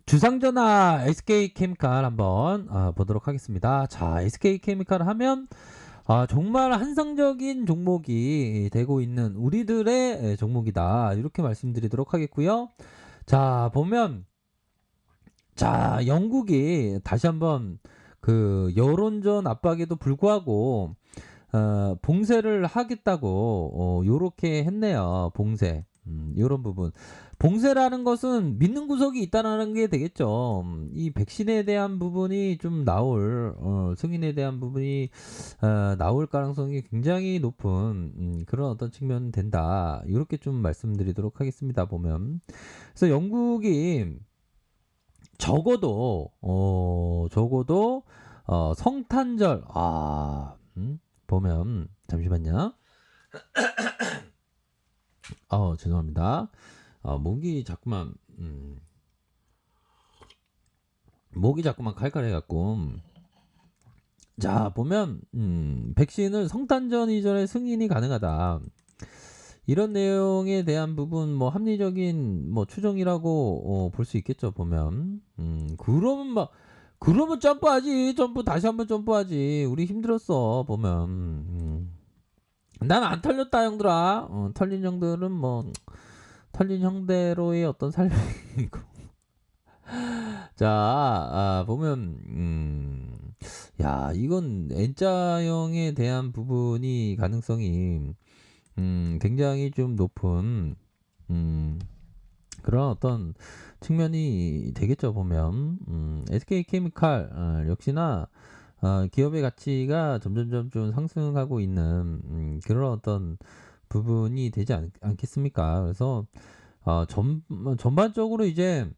주상전화 SK케미칼 한번 보도록 하겠습니다. 자, SK케미칼 하면 정말 한상적인 종목이 되고 있는 우리들의 종목이다. 이렇게 말씀드리도록 하겠고요. 자, 보면 자, 영국이 다시 한번 그 여론전 압박에도 불구하고 봉쇄를 하겠다고 요렇게 했네요. 봉쇄. 요런 부분. 봉쇄라는 것은 믿는 구석이 있다는 게 되겠죠. 이 백신에 대한 부분이 좀 나올 승인에 대한 부분이 나올 가능성이 굉장히 높은 그런 어떤 측면 된다. 이렇게 좀 말씀드리도록 하겠습니다. 보면. 그래서 영국이 적어도 성탄절 보면 잠시만요. 죄송합니다. 목이 자꾸만 칼칼해 갖고 자, 보면 백신을 성탄절 이전에 승인이 가능하다. 이런 내용에 대한 부분 뭐 합리적인 뭐 추정이라고 볼 수 있겠죠. 보면 그러면 점프하지. 점프 다시 한번 점프하지. 우리 힘들었어. 보면 난 안 털렸다 형들아. 털린 형들은 뭐 털린 형대로의 어떤 삶이고 자, 보면 야, 이건 N자형에 대한 부분이 가능성이 굉장히 좀 높은 그런 어떤 측면이 되겠죠. 보면 SK케미칼 역시나 기업의 가치가 점점점 좀 상승하고 있는 그런 어떤 부분이 되지 않겠습니까? 그래서 전반적으로 이제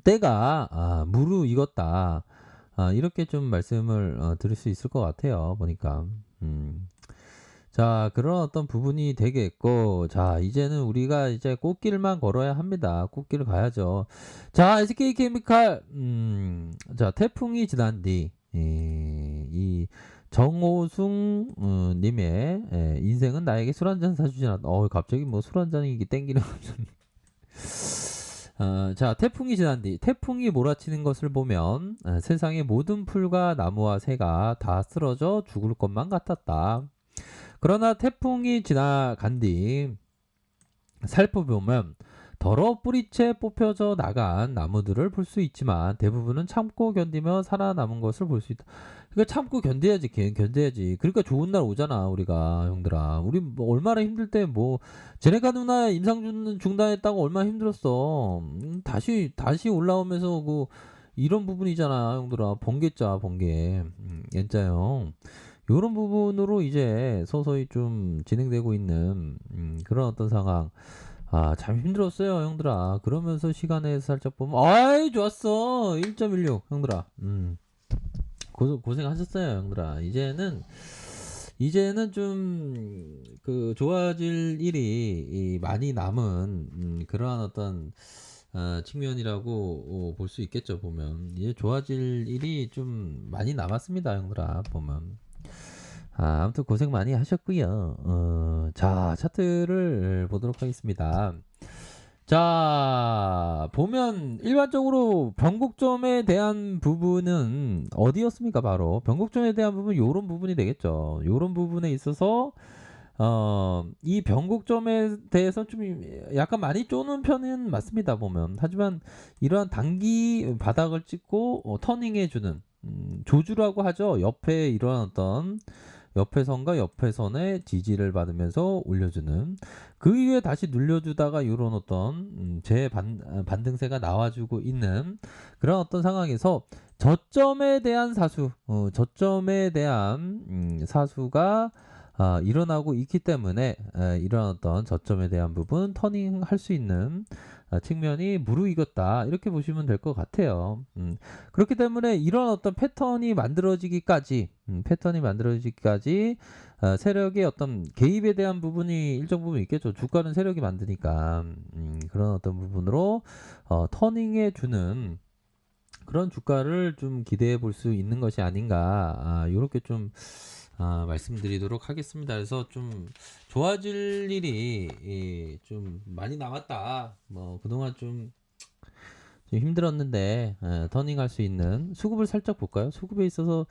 때가 무르익었다. 이렇게 좀 말씀을 드릴 수 있을 것 같아요. 보니까. 자, 그런 어떤 부분이 되겠고, 자, 이제는 우리가 이제 꽃길만 걸어야 합니다. 꽃길을 가야죠. 자, SK케미칼, 자, 태풍이 지난 뒤, 이 정호승 님의 인생은 나에게 술 한잔 사주지 않았다. 갑자기 뭐 술 한잔이 땡기는 자, 태풍이 지난 뒤 태풍이 몰아치는 것을 보면 세상의 모든 풀과 나무와 새가 다 쓰러져 죽을 것만 같았다. 그러나 태풍이 지나간 뒤 살펴보면 더러 뿌리채 뽑혀져 나간 나무들을 볼 수 있지만 대부분은 참고 견디며 살아남은 것을 볼 수 있다. 그러니까 참고 견뎌야지, 견뎌야지. 그러니까 좋은 날 오잖아, 우리가 형들아. 우리 뭐 얼마나 힘들 때 뭐 제네가 누나 임상 중단했다고 얼마나 힘들었어. 다시 올라오면서 이런 부분이잖아, 형들아. 번개자, 번개. N자형. 요런 부분으로 이제 서서히 좀 진행되고 있는 그런 어떤 상황. 참 힘들었어요, 형들아. 그러면서 시간에 살짝 보면, 아이, 좋았어. 1.16, 형들아. 고생하셨어요, 형들아. 이제는 좀, 좋아질 일이 많이 남은, 그러한 어떤, 측면이라고 볼 수 있겠죠, 보면. 이제 좋아질 일이 좀 많이 남았습니다, 형들아, 보면. 아무튼 고생 많이 하셨고요. 자, 차트를 보도록 하겠습니다. 자, 보면 일반적으로 변곡점에 대한 부분은 어디였습니까? 바로 변곡점에 대한 부분 요런 부분이 되겠죠. 요런 부분에 있어서 이 변곡점에 대해서 좀 약간 많이 쪼는 편은 맞습니다. 보면 하지만 이러한 단기 바닥을 찍고 터닝해주는 조주라고 하죠. 옆에 이러한 어떤 옆에 선과 옆에 선의 지지를 받으면서 올려주는 그 이후에 다시 눌려주다가 이런 어떤 반등세가 나와주고 있는 그런 어떤 상황에서 저점에 대한 저점에 대한 사수가 일어나고 있기 때문에 이런 어떤 저점에 대한 부분 터닝할 수 있는 측면이 무르익었다 이렇게 보시면 될 것 같아요. 그렇기 때문에 이런 어떤 패턴이 만들어지기까지 세력의 어떤 개입에 대한 부분이 일정 부분 있겠죠. 주가는 세력이 만드니까 그런 어떤 부분으로 터닝해 주는 그런 주가를 좀 기대해 볼 수 있는 것이 아닌가 이렇게 좀 말씀드리도록 하겠습니다. 그래서 좀 좋아질 일이 좀 많이 남았다. 뭐 그동안 좀 좀 힘들었는데 터닝할 수 있는 수급을 살짝 볼까요? 수급에 있어서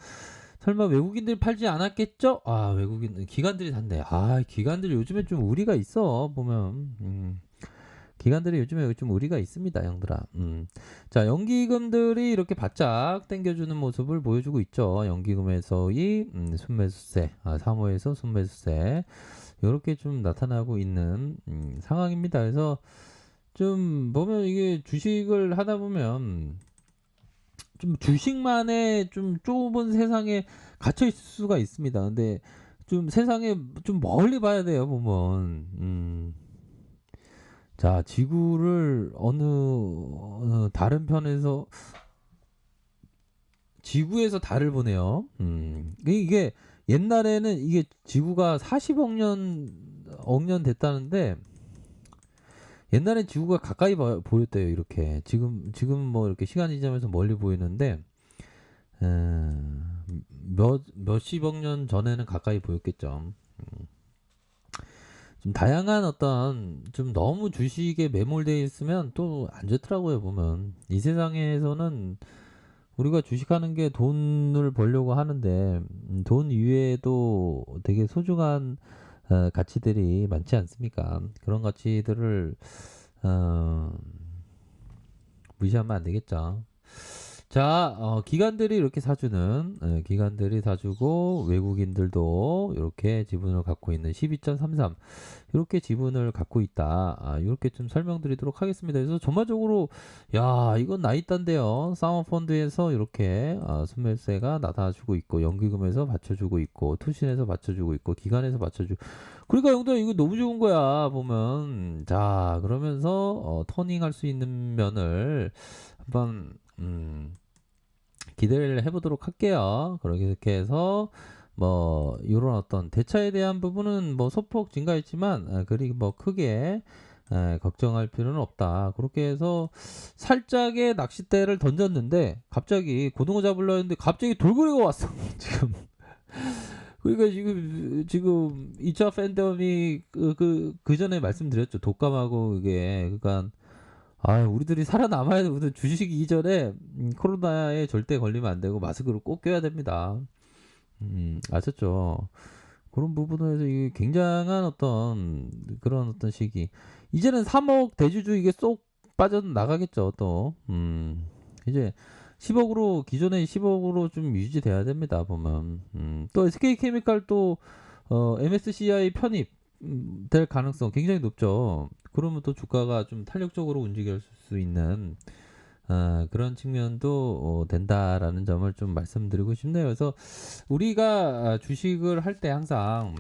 설마 외국인들이 팔지 않았겠죠? 아, 외국인 기관들이 샀네. 아, 기관들 요즘에 좀 우리가 있어 보면. 기관들이 요즘에 좀 우리가 있습니다, 형들아. 자, 연기금들이 이렇게 바짝 당겨주는 모습을 보여주고 있죠. 연기금에서의 순매수세, 3호에서 순매수세 이렇게 좀 나타나고 있는 상황입니다. 그래서 좀 보면 이게 주식을 하다 보면 좀 주식만의 좀 좁은 세상에 갇혀 있을 수가 있습니다. 근데 좀 세상에 좀 멀리 봐야 돼요, 보면. 자, 지구를 다른 편에서 지구에서 달을 보네요. 이게 옛날에는 이게 지구가 40억 년 됐다는데 옛날엔 지구가 가까이 보였대요. 이렇게 지금 뭐 이렇게 시간이 지나면서 멀리 보이는데 몇십억 년 전에는 가까이 보였겠죠. 좀 다양한 어떤 좀 너무 주식에 매몰되어 있으면 또 안 좋더라고요. 보면 이 세상에서는 우리가 주식하는 게 돈을 벌려고 하는데 돈 이외에도 되게 소중한 가치들이 많지 않습니까? 그런 가치들을 어, 무시하면 안 되겠죠. 자, 기관들이 이렇게 사주는, 기관들이 사주고 외국인들도 이렇게 지분을 갖고 있는 12.33 이렇게 지분을 갖고 있다. 이렇게 좀 설명드리도록 하겠습니다. 그래서 전반적으로 야, 이건 나 있단데요. 사모펀드에서 이렇게 순매수세가 나타주고 있고 연기금에서 받쳐주고 있고 투신에서 받쳐주고 있고 기관에서 받쳐주고 그러니까 형들 이거 너무 좋은 거야 보면 자 그러면서 터닝할 수 있는 면을 한번 기대를 해보도록 할게요. 그렇게 해서 뭐 이런 어떤 대차에 대한 부분은 뭐 소폭 증가했지만 그리 뭐 크게 걱정할 필요는 없다. 그렇게 해서 살짝의 낚싯대를 던졌는데 갑자기 고등어 잡으려 했는데 갑자기 돌고래가 왔어. 지금 그러니까 지금 2차 팬데믹 그 전에 말씀드렸죠. 독감하고 이게 그러니까 우리들이 살아남아야 돼. 우리 주식 이전에 코로나에 절대 걸리면 안 되고 마스크를 꼭 껴야 됩니다. 아셨죠? 그런 부분에서 이게 굉장한 어떤 그런 어떤 시기. 이제는 3억 대주주 이게 쏙 빠져나가겠죠. 또 이제 10억으로 기존의 10억으로 좀 유지돼야 됩니다. 보면 또 SK케미칼 또 MSCI 편입 될 가능성 굉장히 높죠. 그러면 또 주가가 좀 탄력적으로 움직일 수 있는 그런 측면도 된다라는 점을 좀 말씀드리고 싶네요. 그래서 우리가 주식을 할 때 항상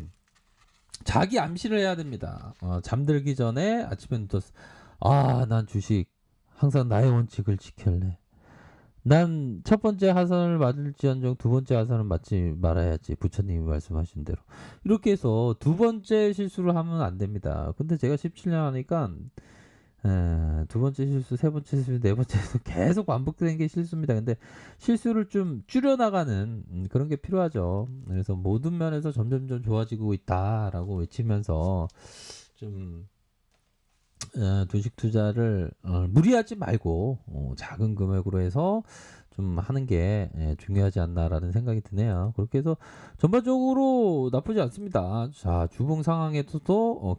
자기 암시를 해야 됩니다. 잠들기 전에 아침에 난 주식 항상 나의 원칙을 지킬래. 난 첫 번째 하선을 맞을지언정 두 번째 하선을 맞지 말아야지. 부처님이 말씀하신 대로. 이렇게 해서 두 번째 실수를 하면 안 됩니다. 근데 제가 17년 하니까 두 번째 실수, 세 번째 실수, 네 번째 실수 계속 반복되는 게 실수입니다. 근데 실수를 좀 줄여나가는 그런 게 필요하죠. 그래서 모든 면에서 점점점 좋아지고 있다라고 외치면서 좀 주식 투자를 무리하지 말고 작은 금액으로 해서 좀 하는 게 중요하지 않나라는 생각이 드네요. 그렇게 해서 전반적으로 나쁘지 않습니다. 자, 주봉 상황에서도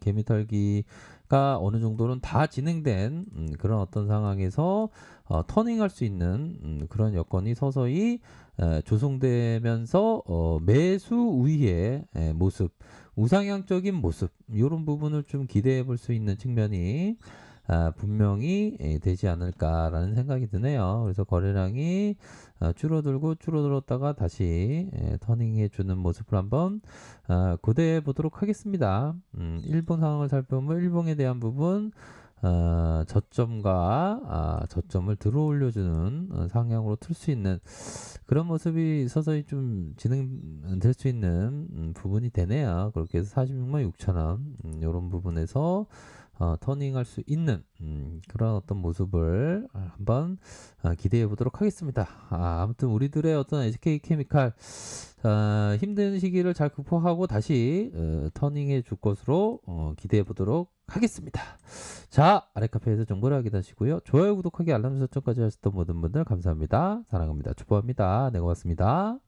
개미털기가 어느 정도는 다 진행된 그런 어떤 상황에서 터닝할 수 있는 그런 여건이 서서히 조성되면서 매수 우위의 모습 우상향적인 모습 이런 부분을 좀 기대해 볼 수 있는 측면이 분명히 되지 않을까라는 생각이 드네요. 그래서 거래량이 줄어들고 줄어들었다가 다시 터닝해 주는 모습을 한번 고대해 보도록 하겠습니다. 일본 상황을 살펴보면 일본에 대한 부분 저점을 들어올려주는 상향으로 틀 수 있는 그런 모습이 서서히 좀 진행될 수 있는 부분이 되네요. 그렇게 해서 46만 6천 원 이런 부분에서 터닝할 수 있는 그런 어떤 모습을 한번 기대해 보도록 하겠습니다. 아무튼 우리들의 어떤 SK케미칼 힘든 시기를 잘 극복하고 다시 터닝해 줄 것으로 기대해 보도록 하겠습니다. 자, 아래카페에서 정보를 확인하시고요. 좋아요, 구독하기, 알람 설정까지 하셨던 모든 분들 감사합니다. 사랑합니다. 축복합니다. 네, 고맙습니다.